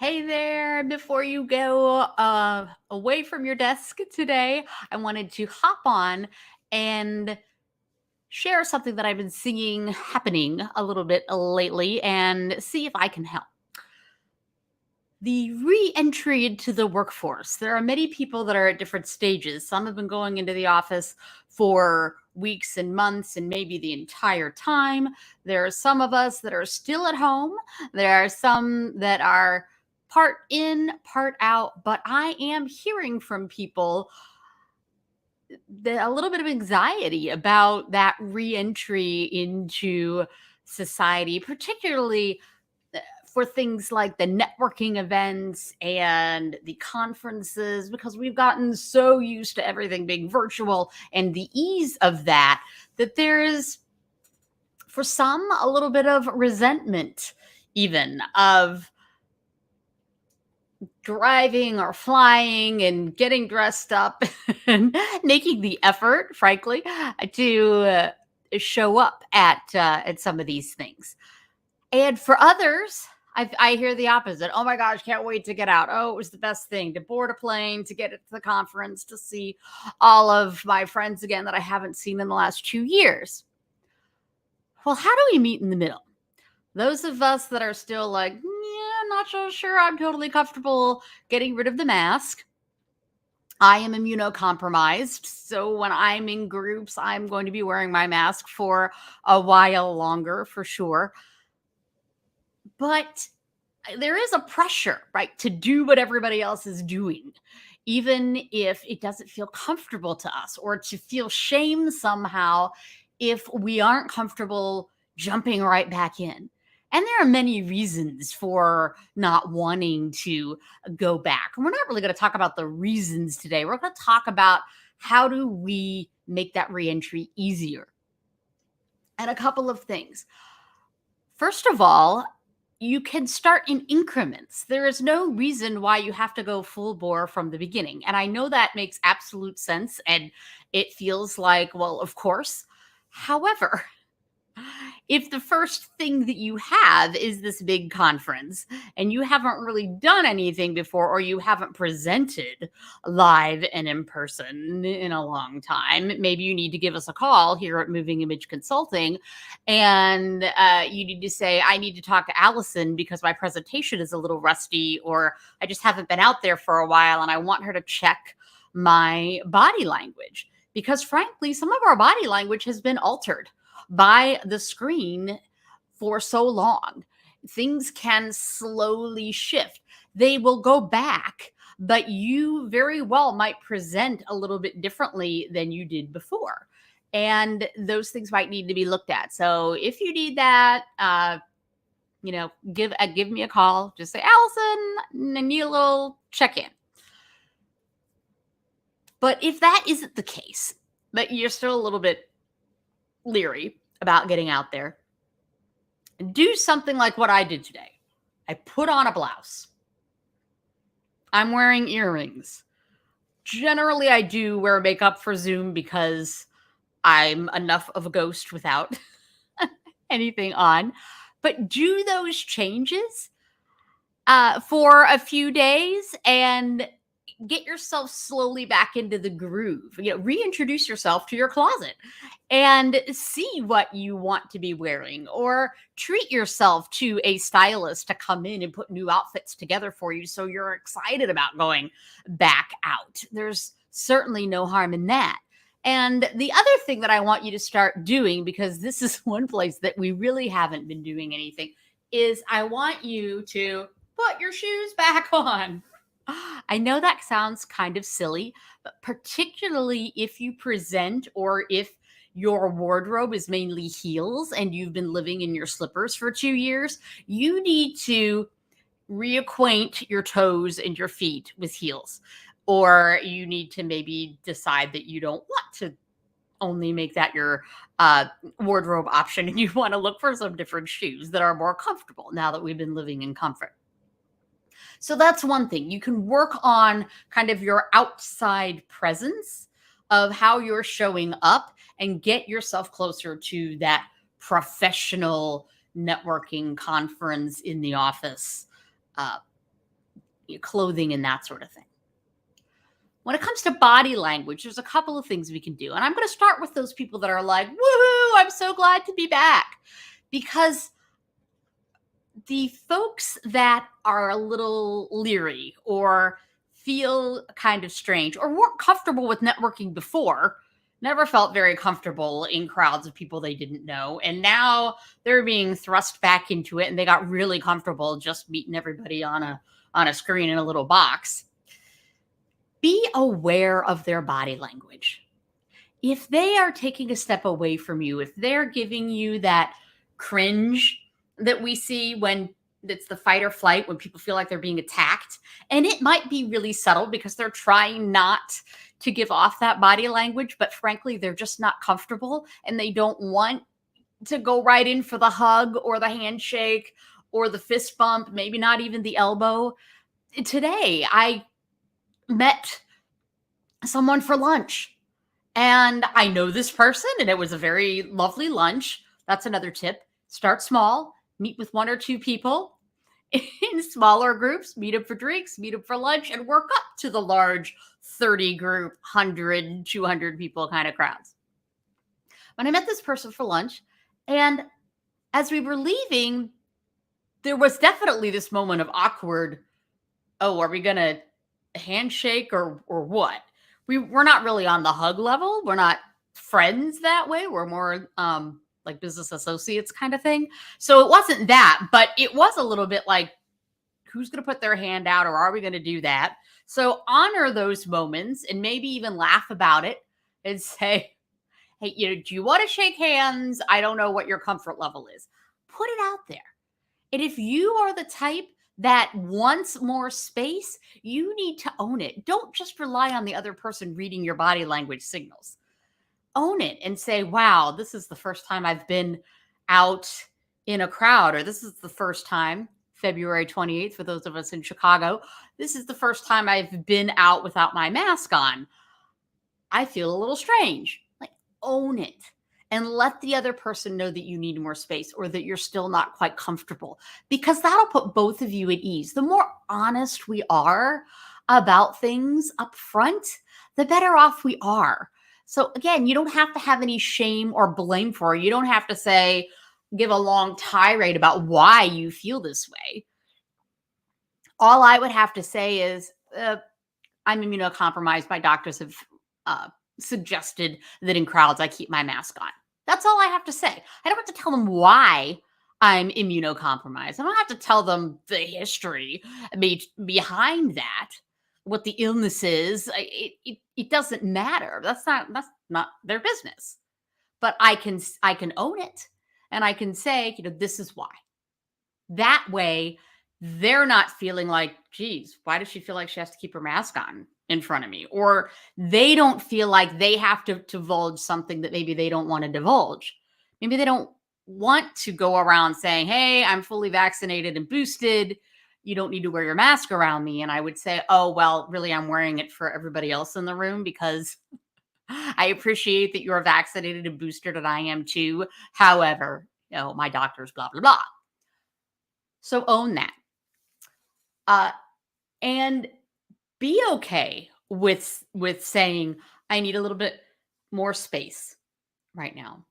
Hey there. Before you go away from your desk today, I wanted to hop on and share something that I've been seeing happening a little bit lately and see if I can help. The re-entry into the workforce. There are many people that are at different stages. Some have been going into the office for weeks and months and maybe the entire time. There are some of us that are still at home. There are some that are part in, part out. But I am hearing from people a little bit of anxiety about that re-entry into society, particularly for things like the networking events and the conferences, because we've gotten so used to everything being virtual and the ease of that, that there is, for some, a little bit of resentment, even of driving or flying and getting dressed up and making the effort, frankly, to show up at some of these things. And for others, I hear the opposite. Oh my gosh, can't wait to get out. Oh, it was the best thing to board a plane, to get to the conference, to see all of my friends again that I haven't seen in the last 2 years. Well, how do we meet in the middle? Those of us that are still like, yeah, not so sure I'm totally comfortable getting rid of the mask. I am immunocompromised. So when I'm in groups, I'm going to be wearing my mask for a while longer for sure. But there is a pressure, right, to do what everybody else is doing, even if it doesn't feel comfortable to us, or to feel shame somehow if we aren't comfortable jumping right back in. And there are many reasons for not wanting to go back. And we're not really going to talk about the reasons today. We're going to talk about how do we make that reentry easier. And a couple of things. First of all, you can start in increments. There is no reason why you have to go full bore from the beginning. And I know that makes absolute sense. And it feels like, well, of course. However, if the first thing that you have is this big conference and you haven't really done anything before, or you haven't presented live and in person in a long time, maybe you need to give us a call here at Moving Image Consulting, and you need to say, I need to talk to Allison because my presentation is a little rusty, or I just haven't been out there for a while and I want her to check my body language. Because frankly, some of our body language has been altered by the screen for so long. Things can slowly shift. They will go back, but you very well might present a little bit differently than you did before. And those things might need to be looked at. So if you need that, give me a call. Just say, Allison, I need a little check-in. But if that isn't the case, but you're still a little bit leery about getting out there, do something like what I did today. I put on a blouse. I'm wearing earrings. Generally, I do wear makeup for Zoom because I'm enough of a ghost without anything on. But do those changes for a few days and get yourself slowly back into the groove. Reintroduce yourself to your closet and see what you want to be wearing, or treat yourself to a stylist to come in and put new outfits together for you so you're excited about going back out. There's certainly no harm in that. And the other thing that I want you to start doing, because this is one place that we really haven't been doing anything, is I want you to put your shoes back on. I know that sounds kind of silly, but particularly if you present, or if your wardrobe is mainly heels and you've been living in your slippers for 2 years, you need to reacquaint your toes and your feet with heels. Or you need to maybe decide that you don't want to only make that your wardrobe option, and you want to look for some different shoes that are more comfortable now that we've been living in comfort. So that's one thing. You can work on kind of your outside presence of how you're showing up and get yourself closer to that professional networking conference in the office clothing and that sort of thing. When it comes to body language, there's a couple of things we can do. And I'm going to start with those people that are like, woohoo, I'm so glad to be back. Because the folks that are a little leery or feel kind of strange or weren't comfortable with networking before, never felt very comfortable in crowds of people they didn't know. And now they're being thrust back into it and they got really comfortable just meeting everybody on a screen in a little box. Be aware of their body language. If they are taking a step away from you, if they're giving you that cringe that we see when it's the fight or flight, when people feel like they're being attacked, and it might be really subtle because they're trying not to give off that body language, but frankly, they're just not comfortable and they don't want to go right in for the hug or the handshake or the fist bump, maybe not even the elbow. Today, I met someone for lunch. And I know this person, and it was a very lovely lunch. That's another tip. Start small, meet with 1 or 2 people in smaller groups, meet them for drinks, meet them for lunch, and work up to the large 30 group, 100, 200 people kind of crowds. When I met this person for lunch, and as we were leaving, there was definitely this moment of awkward, oh, are we going to handshake or what? We're not really on the hug level. We're not friends that way. We're more like business associates kind of thing. So it wasn't that, but it was a little bit like, who's going to put their hand out or are we going to do that? So honor those moments and maybe even laugh about it and say, hey, do you want to shake hands? I don't know what your comfort level is. Put it out there. And if you are the type that wants more space, you need to own it. Don't just rely on the other person reading your body language signals. Own it and say, wow, this is the first time I've been out in a crowd, or this is the first time, February 28th, for those of us in Chicago, this is the first time I've been out without my mask on. I feel a little strange. Like, own it. And let the other person know that you need more space or that you're still not quite comfortable, because that'll put both of you at ease. The more honest we are about things up front, the better off we are. So again, you don't have to have any shame or blame for it. You don't have to give a long tirade about why you feel this way. All I would have to say is, I'm immunocompromised. My doctors have suggested that in crowds I keep my mask on. That's all I have to say. I don't have to tell them why I'm immunocompromised. I don't have to tell them the history behind that, what the illness is. It doesn't matter. That's not their business. But I can own it, and I can say, this is why. That way, they're not feeling like, geez, why does she feel like she has to keep her mask on in front of me? Or they don't feel like they have to divulge something that maybe they don't want to divulge. Maybe they don't want to go around saying, hey, I'm fully vaccinated and boosted. You don't need to wear your mask around me. And I would say, oh, well, really, I'm wearing it for everybody else in the room because I appreciate that you're vaccinated and boosted and I am too. However, my doctor's blah, blah, blah. So own that. And be okay with saying, I need a little bit more space right now.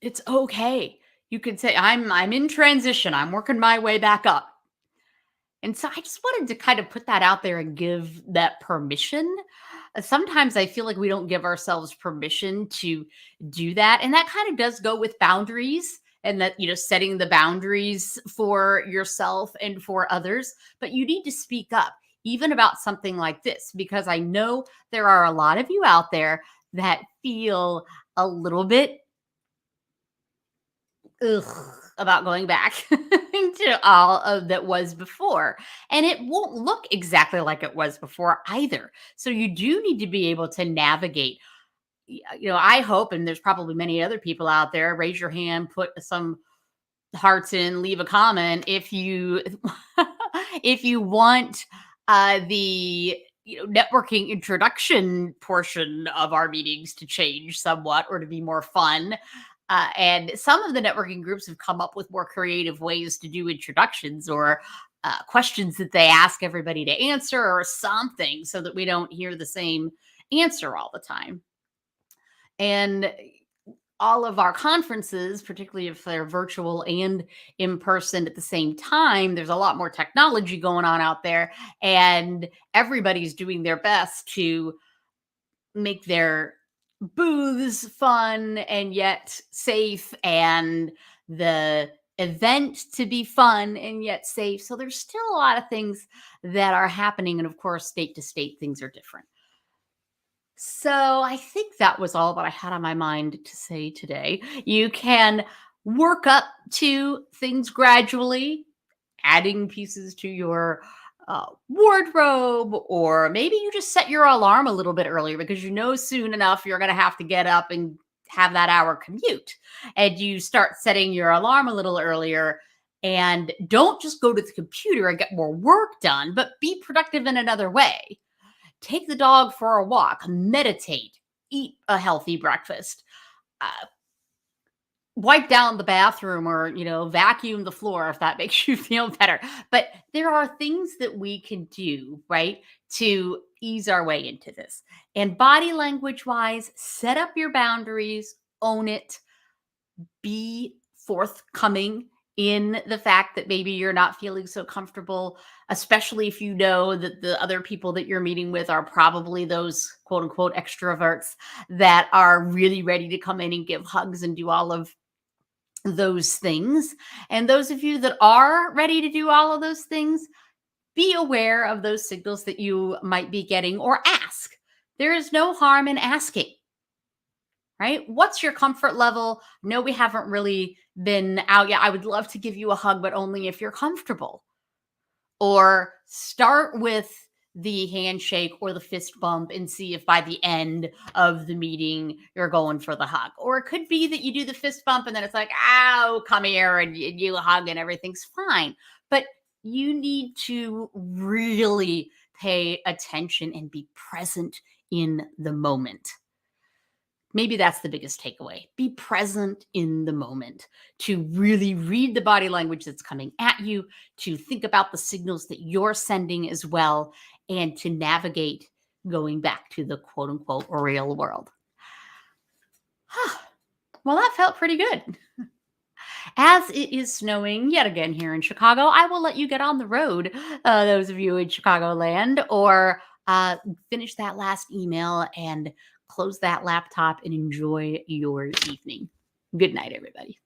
It's okay. You could say, I'm in transition. I'm working my way back up. And so I just wanted to kind of put that out there and give that permission. Sometimes I feel like we don't give ourselves permission to do that. And that kind of does go with boundaries, and that, setting the boundaries for yourself and for others. But you need to speak up, even about something like this, because I know there are a lot of you out there that feel a little bit about going back to all of that was before. And it won't look exactly like it was before either. So you do need to be able to navigate. I hope, and there's probably many other people out there, raise your hand, put some hearts in, leave a comment if you if you want the networking introduction portion of our meetings to change somewhat or to be more fun. And some of the networking groups have come up with more creative ways to do introductions or questions that they ask everybody to answer or something so that we don't hear the same answer all the time. And all of our conferences, particularly if they're virtual and in person at the same time, there's a lot more technology going on out there, and everybody's doing their best to make their booths fun and yet safe, and the event to be fun and yet safe. So there's still a lot of things that are happening. And of course, state to state, things are different. So I think that was all that I had on my mind to say today. You can work up to things gradually, adding pieces to your wardrobe, or maybe you just set your alarm a little bit earlier because you know soon enough you're going to have to get up and have that hour commute. And you start setting your alarm a little earlier, and don't just go to the computer and get more work done, but be productive in another way. Take the dog for a walk, meditate, eat a healthy breakfast, uh, wipe down the bathroom, or vacuum the floor if that makes you feel better. But there are things that we can do, right, to ease our way into this. And body language wise, set up your boundaries, own it, be forthcoming in the fact that maybe you're not feeling so comfortable, especially if you know that the other people that you're meeting with are probably those quote unquote extroverts that are really ready to come in and give hugs and do all of those things. And those of you that are ready to do all of those things, be aware of those signals that you might be getting, or ask. There is no harm in asking, right? What's your comfort level? No, we haven't really been out yet. I would love to give you a hug, but only if you're comfortable. Or start with the handshake or the fist bump and see if by the end of the meeting you're going for the hug. Or it could be that you do the fist bump and then it's like, "Oh, come here," and you hug and everything's fine. But you need to really pay attention and be present in the moment. Maybe that's the biggest takeaway. Be present in the moment, to really read the body language that's coming at you, to think about the signals that you're sending as well, and to navigate going back to the quote unquote real world. Well, that felt pretty good. As it is snowing yet again here in Chicago, I will let you get on the road, those of you in Chicagoland, or finish that last email and close that laptop and enjoy your evening. Good night, everybody.